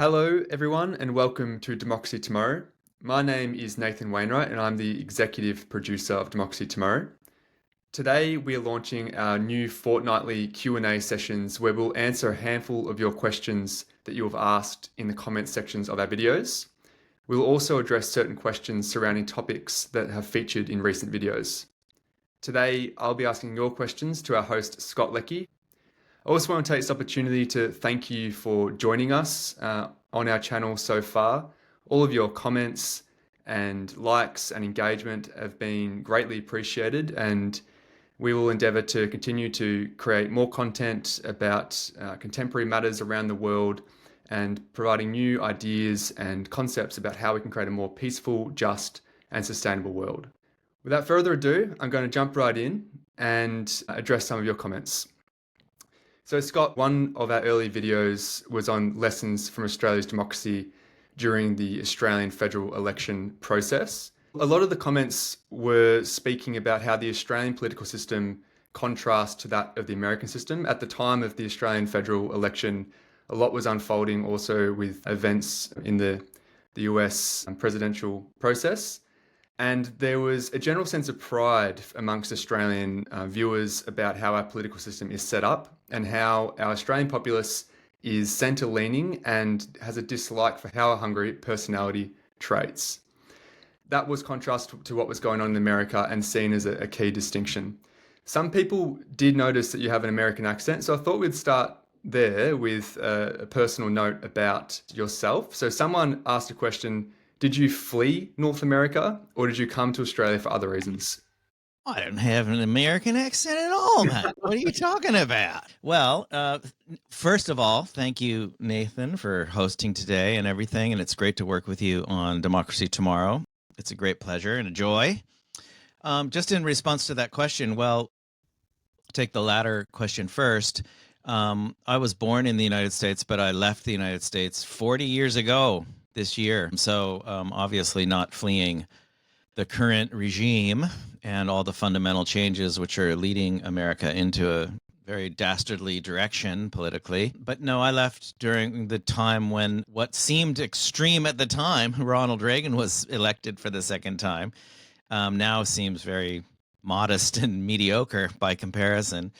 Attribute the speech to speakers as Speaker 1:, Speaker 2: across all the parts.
Speaker 1: Hello, everyone, and welcome to Democracy Tomorrow. My name is Nathan Wainwright, and I'm the executive producer of Democracy Tomorrow. Today, we're launching our new fortnightly Q&A sessions where we'll answer a handful of your questions that you have asked in the comment sections of our videos. We'll also address certain questions surrounding topics that have featured in recent videos. Today, I'll be asking your questions to our host, Scott Leckie. I also want to take this opportunity to thank you for joining us on our channel so far. All of your comments and likes and engagement have been greatly appreciated, and we will endeavour to continue to create more content about contemporary matters around the world and providing new ideas and concepts about how we can create a more peaceful, just and sustainable world. Without further ado, I'm going to jump right in and address some of your comments. So Scott, one of our early videos was on lessons from Australia's democracy during the Australian federal election process. A lot of the comments were speaking about how the Australian political system contrasts to that of the American system. At the time of the Australian federal election, a lot was unfolding also with events in the US presidential process. And there was a general sense of pride amongst Australian viewers about how our political system is set up and how our Australian populace is centre-leaning and has a dislike for power-hungry personality traits. That was contrast to what was going on in America and seen as a key distinction. Some people did notice that you have an American accent, so I thought we'd start there with a personal note about yourself. So someone asked a question: did you flee North America or did you come to Australia for other reasons?
Speaker 2: I don't have an American accent at all, man. What are you talking about? Well, first of all, thank you, Nathan, for hosting today and everything. And it's great to work with you on Democracy Tomorrow. It's a great pleasure and a joy. Just in response to that question, well, take the latter question first. I was born in the United States, but I left the United States 40 years ago this year. So obviously not fleeing the current regime and all the fundamental changes which are leading America into a very dastardly direction politically. But no, I left during the time when what seemed extreme at the time, Ronald Reagan was elected for the second time, now seems very modest and mediocre by comparison.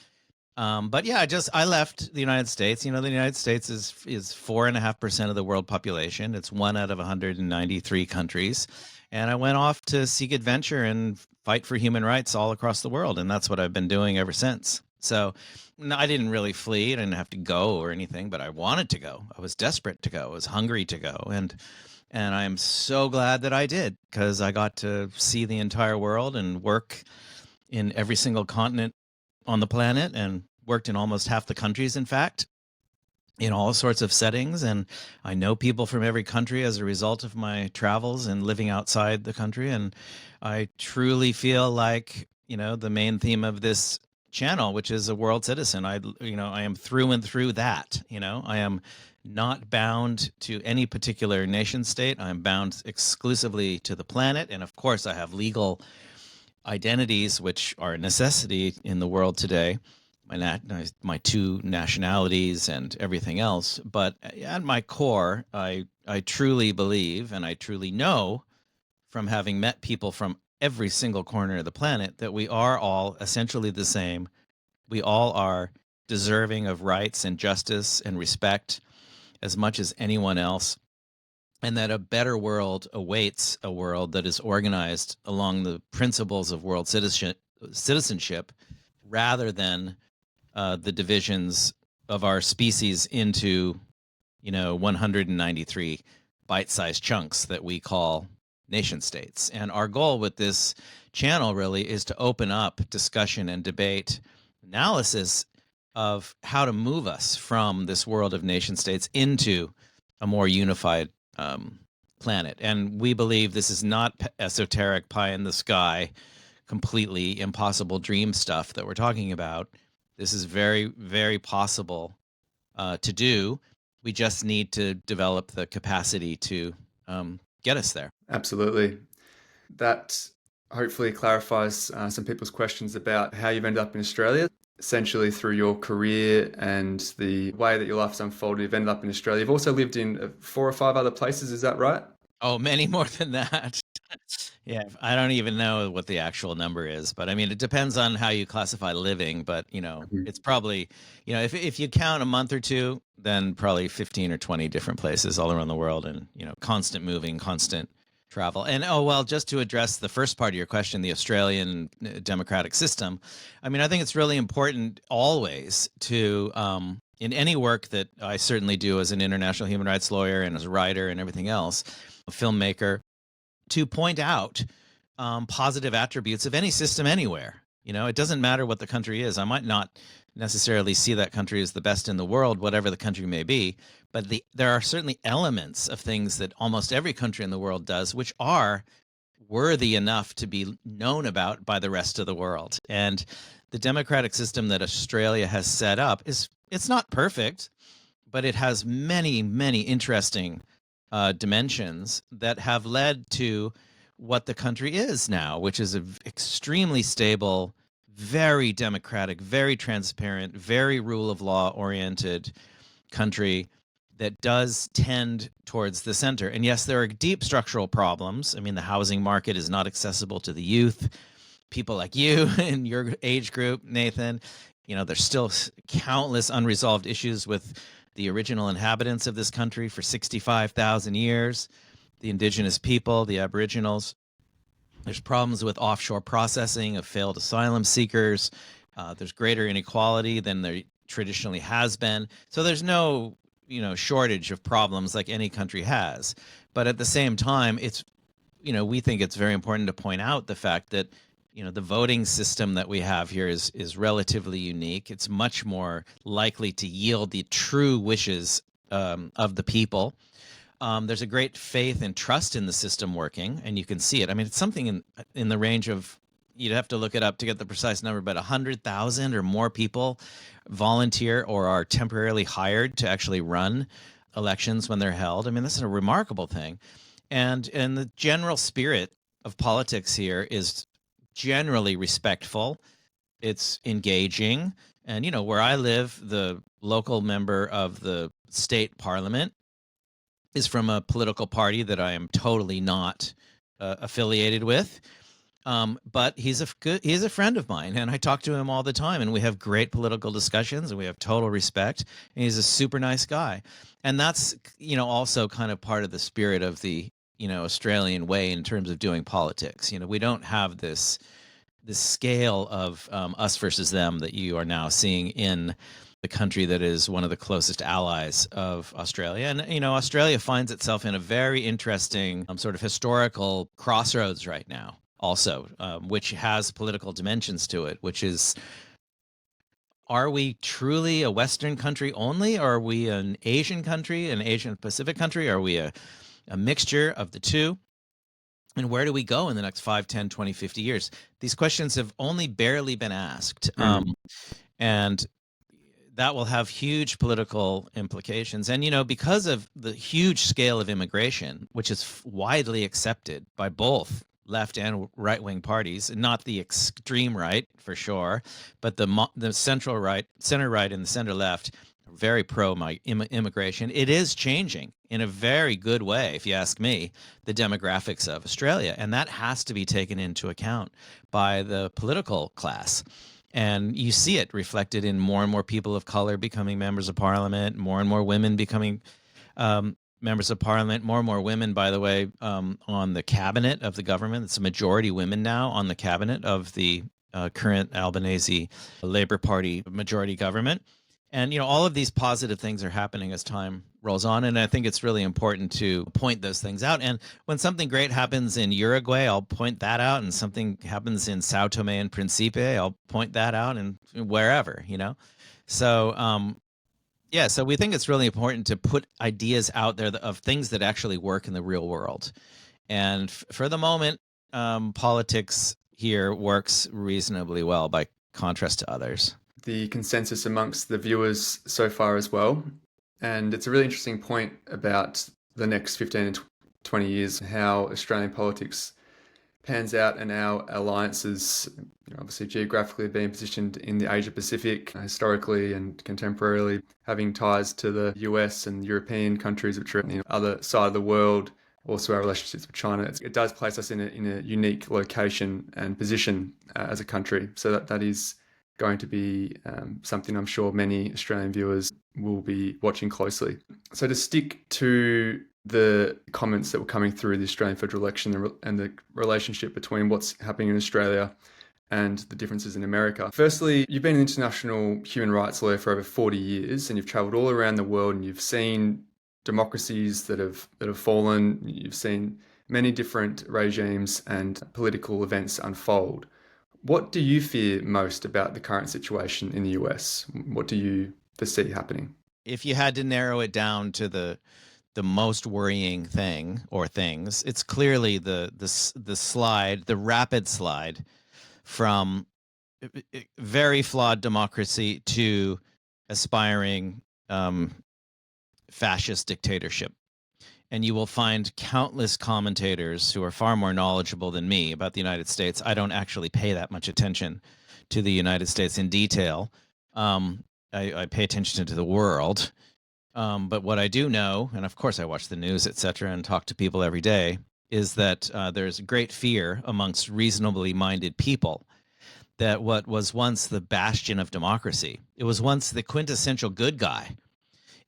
Speaker 2: But yeah, I left the United States. You know, the United States is 4.5% of the world population. It's one out of 193 countries. And I went off to seek adventure and fight for human rights all across the world. And that's what I've been doing ever since. So no, I didn't really flee. I didn't have to go or anything, but I wanted to go. I was desperate to go. I was hungry to go. And I am so glad that I did, because I got to see the entire world and work in every single continent on the planet, and worked in almost half the countries, in fact, in all sorts of settings. And I know people from every country as a result of my travels and living outside the country. And I truly feel like, you know, the main theme of this channel, which is a world citizen, I am through and through that. You know, I am not bound to any particular nation state. I'm bound exclusively to the planet. And of course, I have legal identities, which are a necessity in the world today, my two nationalities and everything else. But at my core, I truly believe, and I truly know from having met people from every single corner of the planet, that we are all essentially the same. We all are deserving of rights and justice and respect as much as anyone else, and that a better world awaits, a world that is organized along the principles of world citizenship rather than the divisions of our species into, 193 bite-sized chunks that we call nation states. And our goal with this channel really is to open up discussion and debate, analysis of how to move us from this world of nation states into a more unified planet. And we believe this is not esoteric pie in the sky, completely impossible dream stuff that we're talking about. This is very, very possible to do. We just need to develop the capacity to get us there.
Speaker 1: Absolutely. That hopefully clarifies some people's questions about how you've ended up in Australia. essentially through your career and the way that your life's unfolded, you've ended up in Australia. You've also lived in four or five other places, is that right?
Speaker 2: Oh, many more than that. Yeah, I don't even know what the actual number is, but I mean, it depends on how you classify living. But
Speaker 1: Mhm.
Speaker 2: it's probably, if you count a month or two, then probably 15 or 20 different places all around the world, and constant moving, constant travel. And oh well, just to address the first part of your question, the Australian democratic system. I mean, I think it's really important always to in any work that I certainly do as an international human rights lawyer and as a writer and everything else, a filmmaker, to point out positive attributes of any system anywhere. It doesn't matter what the country is. I might not necessarily see that country as the best in the world, whatever the country may be, but there are certainly elements of things that almost every country in the world does, which are worthy enough to be known about by the rest of the world. And the democratic system that Australia has set up it's not perfect, but it has many, many interesting dimensions that have led to what the country is now, which is an extremely stable, very democratic, very transparent, very rule of law oriented country that does tend towards the center. And yes, there are deep structural problems. I mean, the housing market is not accessible to the youth. People like you and your age group, Nathan, there's still countless unresolved issues with the original inhabitants of this country for 65,000 years, the indigenous people, the aboriginals. There's problems with offshore processing of failed asylum seekers. There's greater inequality than there traditionally has been. So there's no, shortage of problems like any country has. But at the same time, we think it's very important to point out the fact that the voting system that we have here is relatively unique. It's much more likely to yield the true wishes of the people. There's a great faith and trust in the system working, and you can see it. I mean, it's something in the range of, you'd have to look it up to get the precise number, but 100,000 or more people volunteer or are temporarily hired to actually run elections when they're held. I mean, this is a remarkable thing. And the general spirit of politics here is generally respectful. It's engaging. And, where I live, the local member of the state parliament is from a political party that I am totally not affiliated with. But he's a friend of mine, and I talk to him all the time, and we have great political discussions, and we have total respect. And he's a super nice guy, and that's also kind of part of the spirit of the Australian way in terms of doing politics. We don't have this scale of us versus them that you are now seeing in the country that is one of the closest allies of Australia. And, Australia finds itself in a very interesting sort of historical crossroads right now, also, which has political dimensions to it, which is, are we truly a Western country only? Or are we an Asian country, an Asian Pacific country? Are we a mixture of the two? And where do we go in the next 5, 10, 20, 50 years? These questions have only barely been asked.
Speaker 1: Mm.
Speaker 2: And that will have huge political implications. And, because of the huge scale of immigration, which is widely accepted by both left and right wing parties, not the extreme right for sure, but the center right and the center left, very pro immigration. It is changing in a very good way, if you ask me, the demographics of Australia. And that has to be taken into account by the political class. And you see it reflected in more and more people of color becoming members of parliament, more and more women becoming members of parliament, more and more women, by the way, on the cabinet of the government. It's a majority women now on the cabinet of the current Albanese Labour Party majority government. And, all of these positive things are happening as time rolls on. And I think it's really important to point those things out. And when something great happens in Uruguay, I'll point that out. And something happens in Sao Tome and Principe, I'll point that out, and wherever, So, yeah, so we think it's really important to put ideas out there of things that actually work in the real world. And for the moment, politics here works reasonably well by contrast to others.
Speaker 1: The consensus amongst the viewers so far as well. And it's a really interesting point about the next 15 and 20 years, how Australian politics pans out and our alliances, obviously geographically being positioned in the Asia Pacific, historically and contemporarily, having ties to the US and European countries, which are on the other side of the world, also our relationships with China, it does place us in a unique location and position as a country. So that is going to be something I'm sure many Australian viewers will be watching closely. So to stick to the comments that were coming through the Australian federal election and the relationship between what's happening in Australia and the differences in America. Firstly, you've been an international human rights lawyer for over 40 years and you've traveled all around the world and you've seen democracies that have fallen. You've seen many different regimes and political events unfold. What do you fear most about the current situation in the US? What do you foresee happening?
Speaker 2: If you had to narrow it down to the most worrying thing or things, it's clearly the rapid slide from very flawed democracy to aspiring fascist dictatorship. And you will find countless commentators who are far more knowledgeable than me about the United States. I don't actually pay that much attention to the United States in detail. I pay attention to the world. But what I do know, and of course I watch the news, et cetera, and talk to people every day, is that there's great fear amongst reasonably minded people that what was once the bastion of democracy, it was once the quintessential good guy.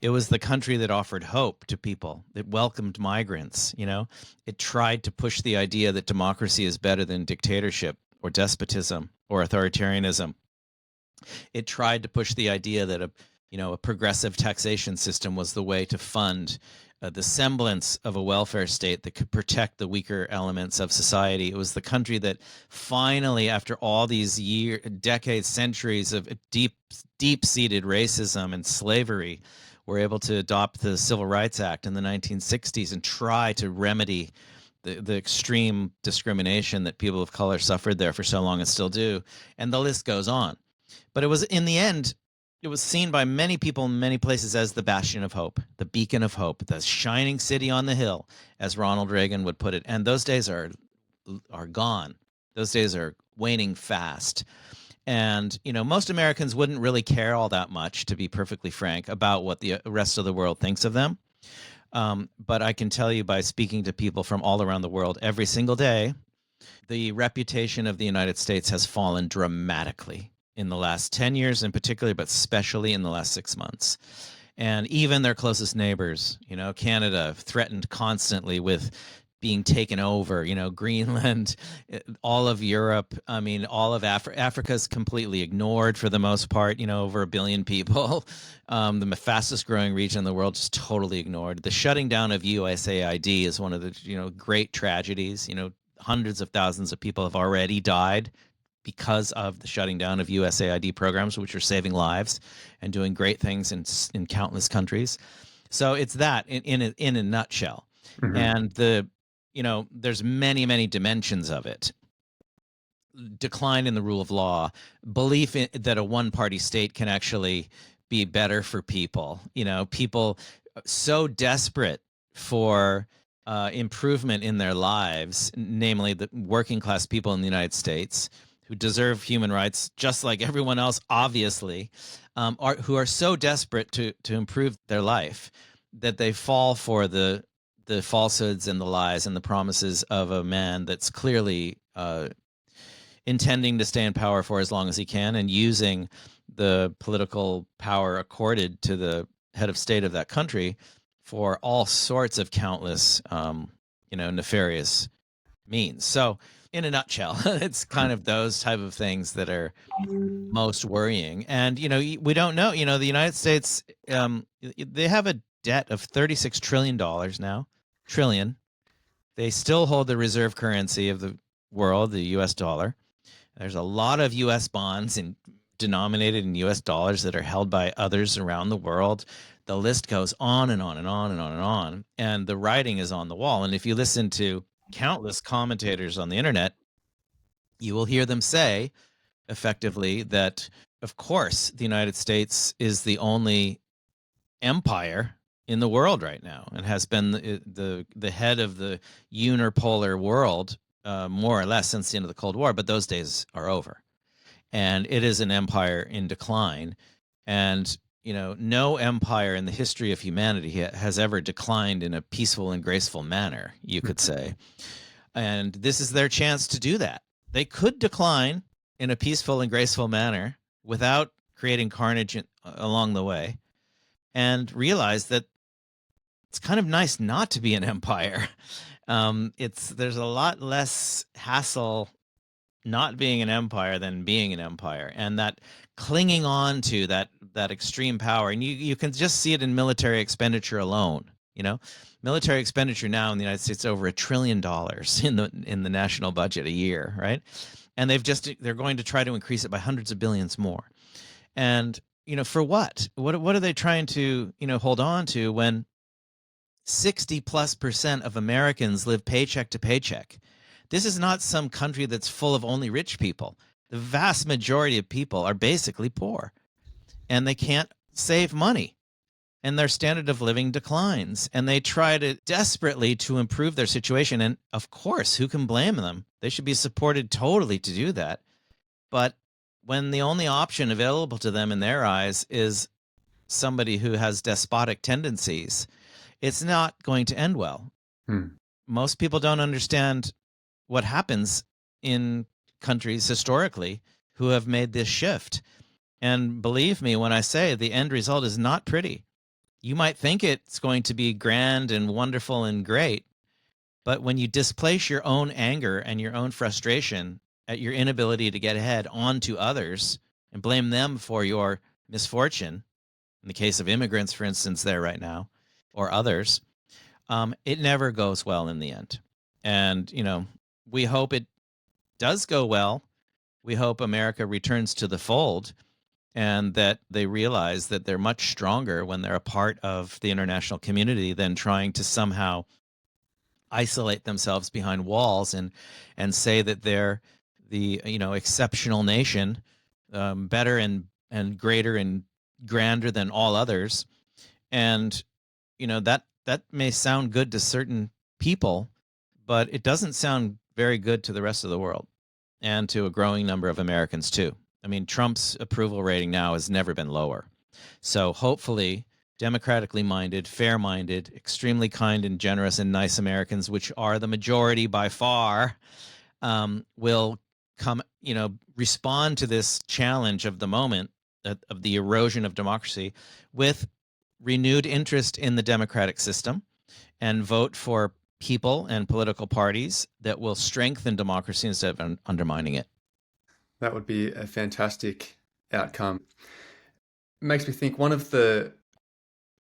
Speaker 2: It was the country that offered hope to people. It welcomed migrants, It tried to push the idea that democracy is better than dictatorship or despotism or authoritarianism. It tried to push the idea that a progressive taxation system was the way to fund the semblance of a welfare state that could protect the weaker elements of society. It was the country that finally, after all these decades, centuries of deep-seated racism and slavery, were able to adopt the Civil Rights Act in the 1960s and try to remedy the extreme discrimination that people of color suffered there for so long and still do. And the list goes on. But it was, in the end, it was seen by many people in many places as the bastion of hope, the beacon of hope, the shining city on the hill, as Ronald Reagan would put it. And those days are gone. Those days are waning fast. And, most Americans wouldn't really care all that much, to be perfectly frank, about what the rest of the world thinks of them. But I can tell you by speaking to people from all around the world every single day, the reputation of the United States has fallen dramatically in the last 10 years in particular, but especially in the last 6 months. And even their closest neighbors, Canada, threatened constantly with being taken over, Greenland, all of Europe. I mean, all of Africa's completely ignored for the most part, over 1 billion people. The fastest growing region in the world just totally ignored. The shutting down of USAID is one of the, great tragedies. Hundreds of thousands of people have already died because of the shutting down of USAID programs, which are saving lives and doing great things in countless countries. So it's that in a nutshell.
Speaker 1: Mm-hmm.
Speaker 2: And there's many, many dimensions of it. Decline in the rule of law, belief that a one-party state can actually be better for people. People so desperate for improvement in their lives, namely the working class people in the United States, who deserve human rights just like everyone else, obviously, who are so desperate to improve their life that they fall for the falsehoods and the lies and the promises of a man that's clearly intending to stay in power for as long as he can and using the political power accorded to the head of state of that country for all sorts of countless, nefarious means. So in a nutshell, it's kind of those type of things that are most worrying. And, we don't know, the United States, they have a debt of $36 trillion now. Trillion. They still hold the reserve currency of the world, the US dollar. There's a lot of US bonds denominated in US dollars that are held by others around the world. The list goes on and on and on and on and on. And the writing is on the wall. And if you listen to countless commentators on the internet, you will hear them say effectively that, of course, the United States is the only empire in the world right now and has been the head of the unipolar world more or less since the end of the Cold War, but those days are over. And it is an empire in decline. And, no empire in the history of humanity has ever declined in a peaceful and graceful manner, you could say. And this is their chance to do that. They could decline in a peaceful and graceful manner without creating carnage along the way, and realize that it's kind of nice not to be an empire. There's a lot less hassle not being an empire than being an empire, and that clinging on to that extreme power. And you can just see it in military expenditure alone. Military expenditure now in the United States over $1 trillion in the national budget a year, right? And they're going to try to increase it by hundreds of billions more. And for what? What are they trying to hold on to when 60+% of Americans live paycheck to paycheck? This is not some country that's full of only rich people. The vast majority of people are basically poor, and they can't save money, and their standard of living declines, and they try to desperately to improve their situation. And of course, who can blame them? They should be supported totally to do that. But when the only option available to them in their eyes is somebody who has despotic tendencies, it's not going to end well. Most people don't understand what happens in countries historically who have made this shift. And believe me when I say the end result is not pretty. You might think it's going to be grand and wonderful and great, but when you displace your own anger and your own frustration at your inability to get ahead onto others and blame them for your misfortune, in the case of immigrants, for instance, there right now, or others, it never goes well in the end. And, we hope it does go well. We hope America returns to the fold, and that they realize that they're much stronger when they're a part of the international community than trying to somehow isolate themselves behind walls and say that they're the exceptional nation, better and greater and grander than all others. And that may sound good to certain people, but it doesn't sound very good to the rest of the world, and to a growing number of Americans too. I mean, Trump's approval rating now has never been lower. So hopefully democratically minded, fair-minded, extremely kind and generous and nice Americans, which are the majority by far, will respond to this challenge of the moment, of the erosion of democracy, with renewed interest in the democratic system, and vote for people and political parties that will strengthen democracy instead of undermining it.
Speaker 1: That would be a fantastic outcome. It makes me think one of the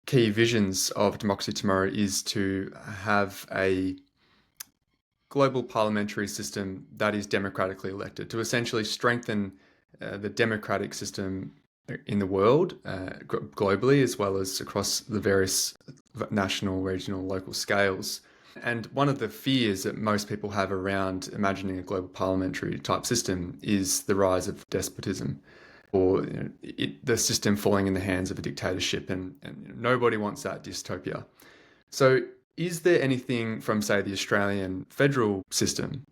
Speaker 1: key visions of Democracy Tomorrow is to have a global parliamentary system that is democratically elected, to essentially strengthen the democratic system in the world, globally, as well as across the various national, regional, local scales. And one of the fears that most people have around imagining a global parliamentary type system is the rise of despotism, or the system falling in the hands of a dictatorship, and nobody wants that dystopia. So is there anything from, say, the Australian federal system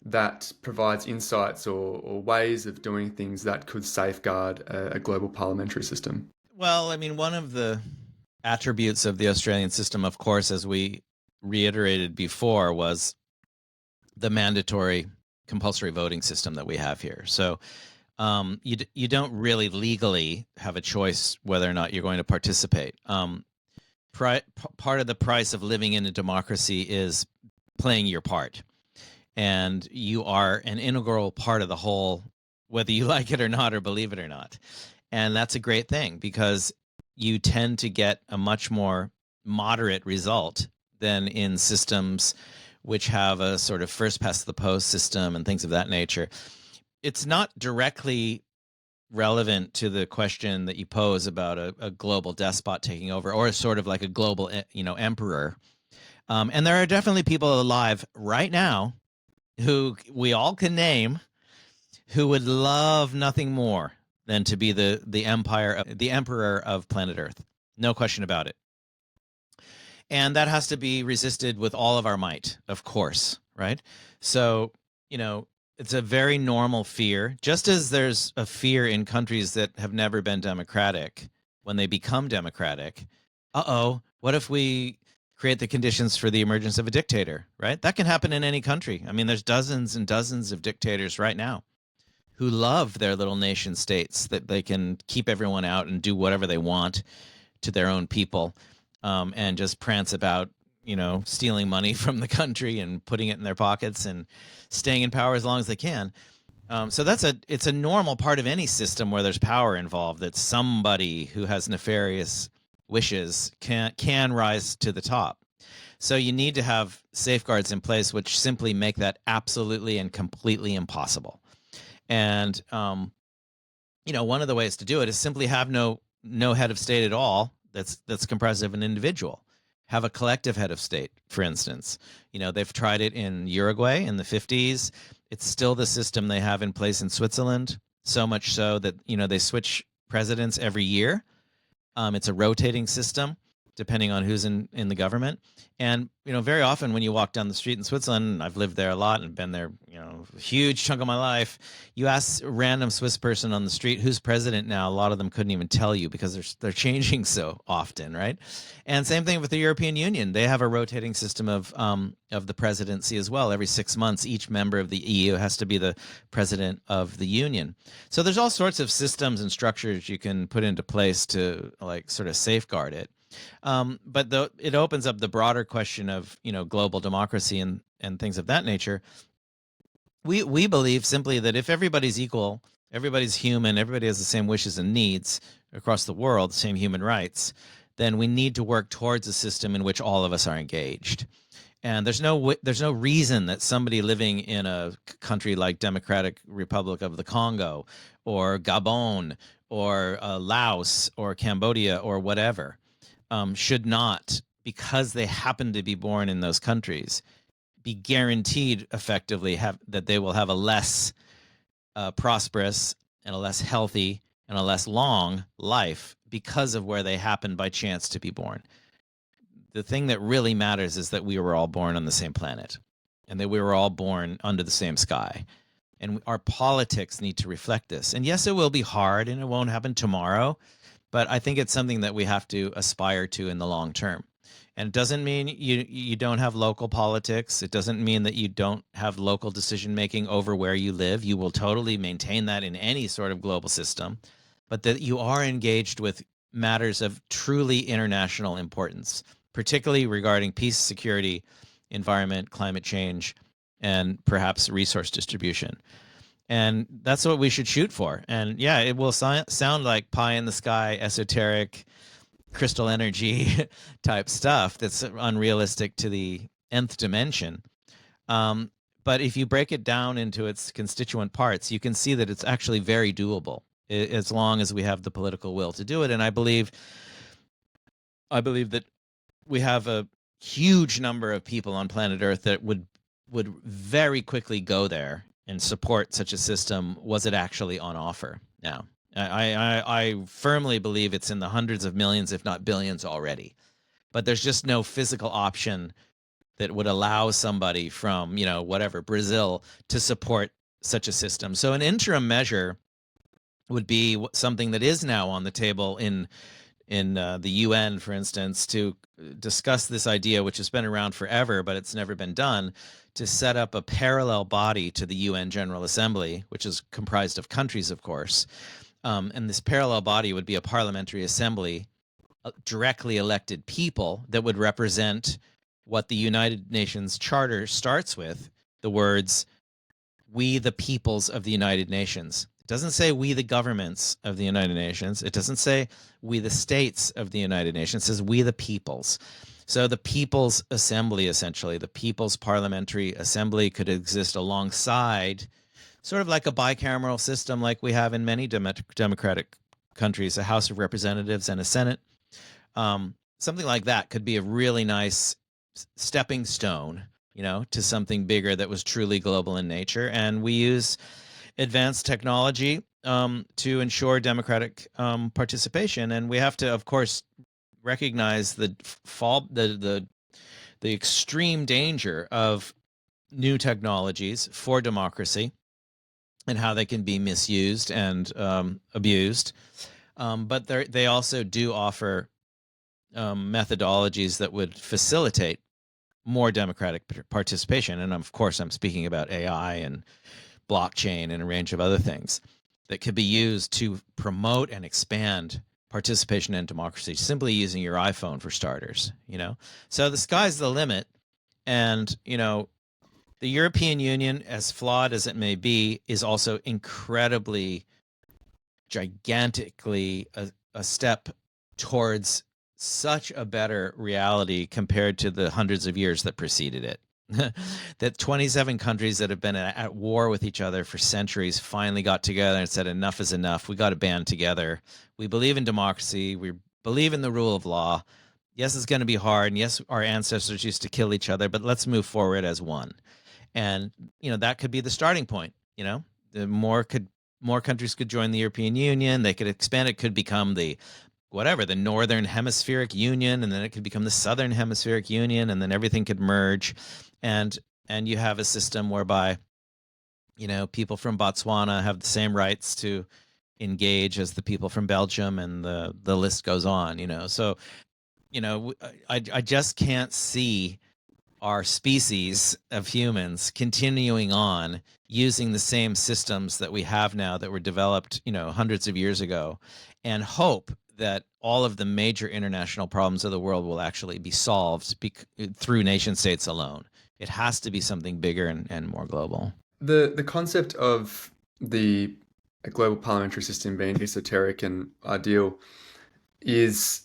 Speaker 1: that provides insights or ways of doing things that could safeguard a global parliamentary system?
Speaker 2: Well, I mean, one of the attributes of the Australian system, of course, as we reiterated before, was the mandatory compulsory voting system that we have here. So you don't really legally have a choice whether or not you're going to participate. Part of the price of living in a democracy is playing your part, and you are an integral part of the whole, whether you like it or not, or believe it or not. And that's a great thing, because you tend to get a much more moderate result than in systems which have a sort of first past the post system and things of that nature. It's not directly relevant to the question that you pose about a global despot taking over, or sort of like a global emperor. And there are definitely people alive right now who we all can name who would love nothing more than to be the emperor of planet Earth. No question about it. And that has to be resisted with all of our might, of course, right? So it's a very normal fear, just as there's a fear in countries that have never been democratic when they become democratic. What if we create the conditions for the emergence of a dictator, right? That can happen in any country. I mean, there's dozens and dozens of dictators right now who love their little nation states that they can keep everyone out and do whatever they want to their own people, and just prance about, stealing money from the country and putting it in their pockets and staying in power as long as they can. So it's a normal part of any system where there's power involved, that somebody who has nefarious wishes can rise to the top. So you need to have safeguards in place which simply make that absolutely and completely impossible. And one of the ways to do it is simply have no head of state at all that's comprised of an individual. Have a collective head of state, for instance. They've tried it in Uruguay in the 50s. It's still the system they have in place in Switzerland, so much so that they switch presidents every year. It's a rotating system depending on who's in the government. And, very often when you walk down the street in Switzerland, I've lived there a lot and been there, a huge chunk of my life. You ask a random Swiss person on the street who's president now, a lot of them couldn't even tell you because they're changing so often, right? And same thing with the European Union. They have a rotating system of the presidency as well. Every 6 months, each member of the EU has to be the president of the union. So there's all sorts of systems and structures you can put into place to sort of safeguard it. But it opens up the broader question of global democracy and things of that nature. We believe simply that if everybody's equal, everybody's human, everybody has the same wishes and needs across the world, the same human rights, then we need to work towards a system in which all of us are engaged. And there's no reason that somebody living in a country like Democratic Republic of the Congo or Gabon or Laos or Cambodia or whatever should not, because they happen to be born in those countries, be guaranteed effectively that they will have a less prosperous and a less healthy and a less long life because of where they happen by chance to be born. The thing that really matters is that we were all born on the same planet and that we were all born under the same sky. And our politics need to reflect this. And yes, it will be hard and it won't happen tomorrow, but I think it's something that we have to aspire to in the long term. And it doesn't mean you don't have local politics. It doesn't mean that you don't have local decision making over where you live. You will totally maintain that in any sort of global system, but that you are engaged with matters of truly international importance, particularly regarding peace, security, environment, climate change, and perhaps resource distribution. And that's what we should shoot for. And yeah, it will sound like pie in the sky, esoteric, crystal energy type stuff that's unrealistic to the nth dimension. But if you break it down into its constituent parts, you can see that it's actually very doable as long as we have the political will to do it. And I believe that we have a huge number of people on planet Earth that would very quickly go there and support such a system was it actually on offer now. I firmly believe it's in the hundreds of millions, if not billions already. But there's just no physical option that would allow somebody from, whatever, Brazil to support such a system. So an interim measure would be something that is now on the table in the UN, for instance, to discuss this idea, which has been around forever, but it's never been done, to set up a parallel body to the UN General Assembly, which is comprised of countries, of course. And this parallel body would be a parliamentary assembly, directly elected people that would represent what the United Nations Charter starts with, the words, "We the peoples of the United Nations." It doesn't say "we the governments of the United Nations." It doesn't say "we the states of the United Nations." It says "we the peoples." So the People's Assembly, essentially, the People's Parliamentary Assembly, could exist alongside, sort of like a bicameral system like we have in many democratic countries, a House of Representatives and a Senate. Something like that could be a really nice stepping stone, to something bigger that was truly global in nature. And we use advanced technology to ensure democratic participation. And we have to, of course, recognize the extreme danger of new technologies for democracy and how they can be misused and abused. But they also do offer methodologies that would facilitate more democratic participation. And of course, I'm speaking about AI and blockchain and a range of other things that could be used to promote and expand participation in democracy, simply using your iPhone for starters, So the sky's the limit. And, the European Union, as flawed as it may be, is also incredibly, gigantically a step towards such a better reality compared to the hundreds of years that preceded it. That 27 countries that have been at war with each other for centuries finally got together and said, enough is enough. We got to band together. We believe in democracy. We believe in the rule of law. Yes, it's going to be hard. And yes, our ancestors used to kill each other, but let's move forward as one. And, that could be the starting point. The more countries could join the European Union. They could expand. It could become the Northern Hemispheric Union, and then it could become the Southern Hemispheric Union, and then everything could merge. And you have a system whereby, people from Botswana have the same rights to engage as the people from Belgium, and the list goes on, So, I just can't see our species of humans continuing on using the same systems that we have now that were developed, hundreds of years ago, and hope that all of the major international problems of the world will actually be solved through nation states alone. It has to be something bigger and more global.
Speaker 1: The concept of the a global parliamentary system being esoteric and ideal is,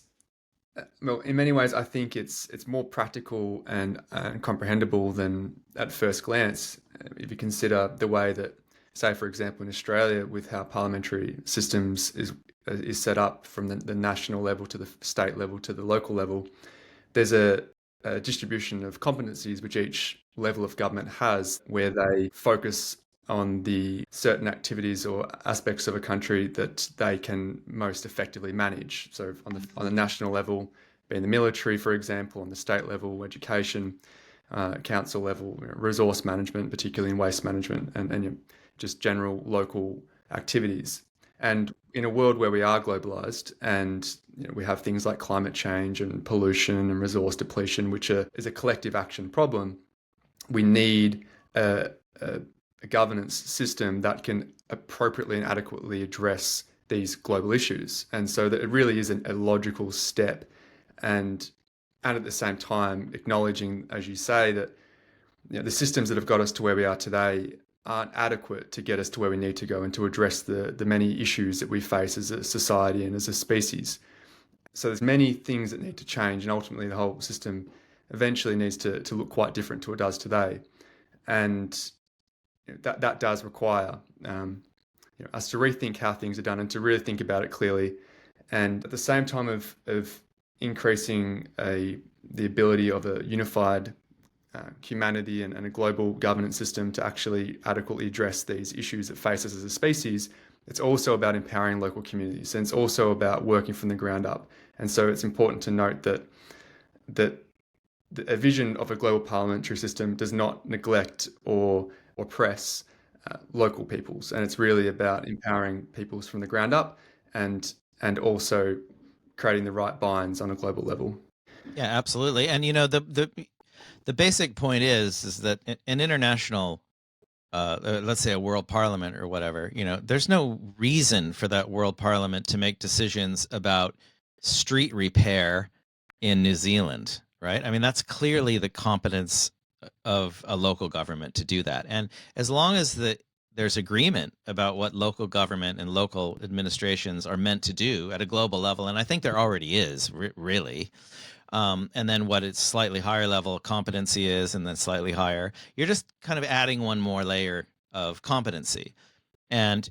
Speaker 1: well, in many ways, I think it's more practical and comprehensible than at first glance. If you consider the way that, say, for example, in Australia, with how parliamentary systems is set up from the national level to the state level to the local level, there's a distribution of competencies which each level of government has, where they focus on the certain activities or aspects of a country that they can most effectively manage. So on the national level, being the military, for example, on the state level, education, council level, resource management, particularly in waste management, and just general local activities. And in a world where we are globalized and we have things like climate change and pollution and resource depletion, which is a collective action problem, we need a governance system that can appropriately and adequately address these global issues. And so that it really is a logical step, and at the same time acknowledging, as you say, that the systems that have got us to where we are today aren't adequate to get us to where we need to go and to address the many issues that we face as a society and as a species. So there's many things that need to change, and ultimately the whole system eventually needs to look quite different to what it does today. And that does require us to rethink how things are done and to really think about it clearly. And at the same time of increasing the ability of a unified humanity and a global governance system to actually adequately address these issues that face us as a species, it's also about empowering local communities, and it's also about working from the ground up. And so it's important to note that a vision of a global parliamentary system does not neglect or oppress local peoples, and it's really about empowering peoples from the ground up, and also creating the right binds on a global level.
Speaker 2: Yeah, absolutely. And the basic point is that an international, let's say a world parliament or whatever, there's no reason for that world parliament to make decisions about street repair in New Zealand, right? I mean, that's clearly the competence of a local government to do that. And as long as there's agreement about what local government and local administrations are meant to do at a global level, and I think there already is, really, and then what its slightly higher level competency is, and then slightly higher, you're just kind of adding one more layer of competency. And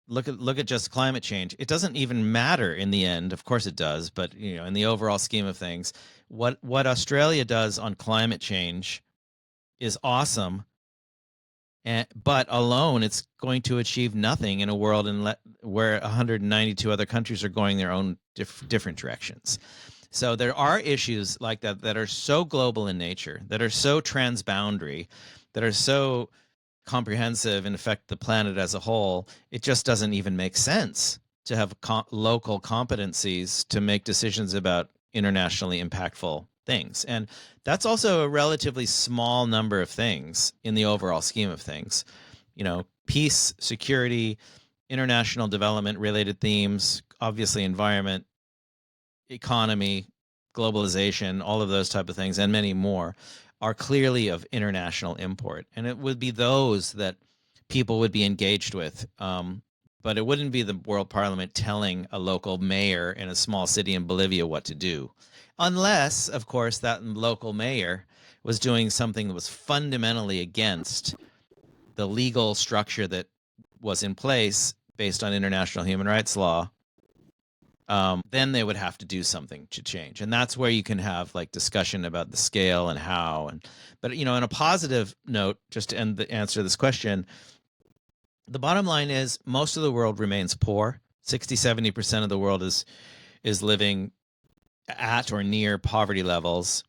Speaker 2: look at just climate change. It doesn't even matter in the end. Of course it does, but in the overall scheme of things, what Australia does on climate change is awesome. But alone, it's going to achieve nothing in a world where 192 other countries are going their own different directions. So there are issues like that that are so global in nature, that are so transboundary, that are so comprehensive and affect the planet as a whole. It just doesn't even make sense to have local competencies to make decisions about internationally impactful things. And that's also a relatively small number of things in the overall scheme of things. Peace, security, international development related themes, obviously environment, economy, globalization, all of those type of things, and many more are clearly of international import. And it would be those that people would be engaged with. But it wouldn't be the World Parliament telling a local mayor in a small city in Bolivia what to do. Unless, of course, that local mayor was doing something that was fundamentally against the legal structure that was in place based on international human rights law. Then they would have to do something to change. And that's where you can have like discussion about the scale and how. But on a positive note, just to end the answer to this question, the bottom line is most of the world remains poor. 60-70% of the world is living at or near poverty levels.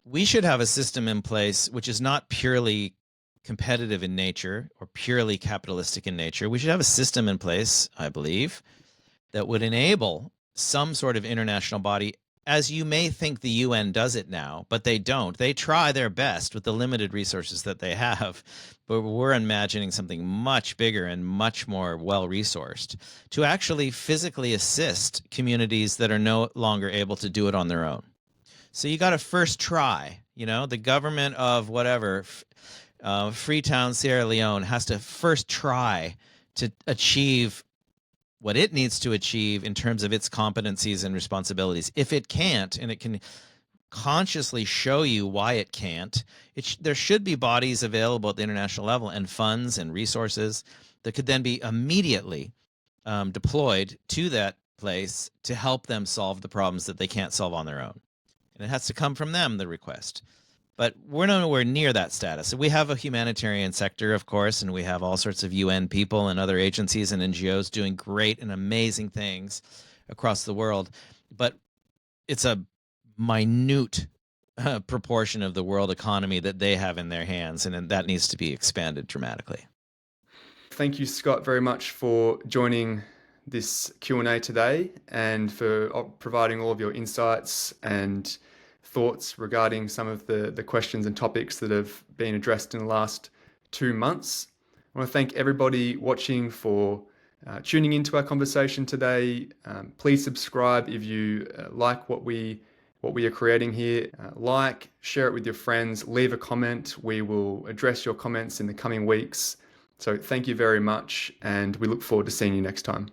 Speaker 2: We should have a system in place which is not purely competitive in nature or purely capitalistic in nature. We should have a system in place, I believe, that would enable some sort of international body, as you may think the UN does it now, but they don't. They try their best with the limited resources that they have, but we're imagining something much bigger and much more well-resourced to actually physically assist communities that are no longer able to do it on their own. So you got to first try. The government of whatever, Freetown, Sierra Leone, has to first try to achieve what it needs to achieve in terms of its competencies and responsibilities. If it can't, and it can consciously show you why it can't, there should be bodies available at the international level and funds and resources that could then be immediately deployed to that place to help them solve the problems that they can't solve on their own. And it has to come from them, the request. But we're nowhere near that status. We have a humanitarian sector, of course, and we have all sorts of UN people and other agencies and NGOs doing great and amazing things across the world. But it's a minute proportion of the world economy that they have in their hands, and that needs to be expanded dramatically.
Speaker 1: Thank you, Scott, very much for joining this Q&A today and for providing all of your insights and thoughts regarding some of the questions and topics that have been addressed in the last 2 months. I want to thank everybody watching for tuning into our conversation today. Please subscribe if you like what we are creating here. Like, share it with your friends, leave a comment. We will address your comments in the coming weeks. So thank you very much, and we look forward to seeing you next time.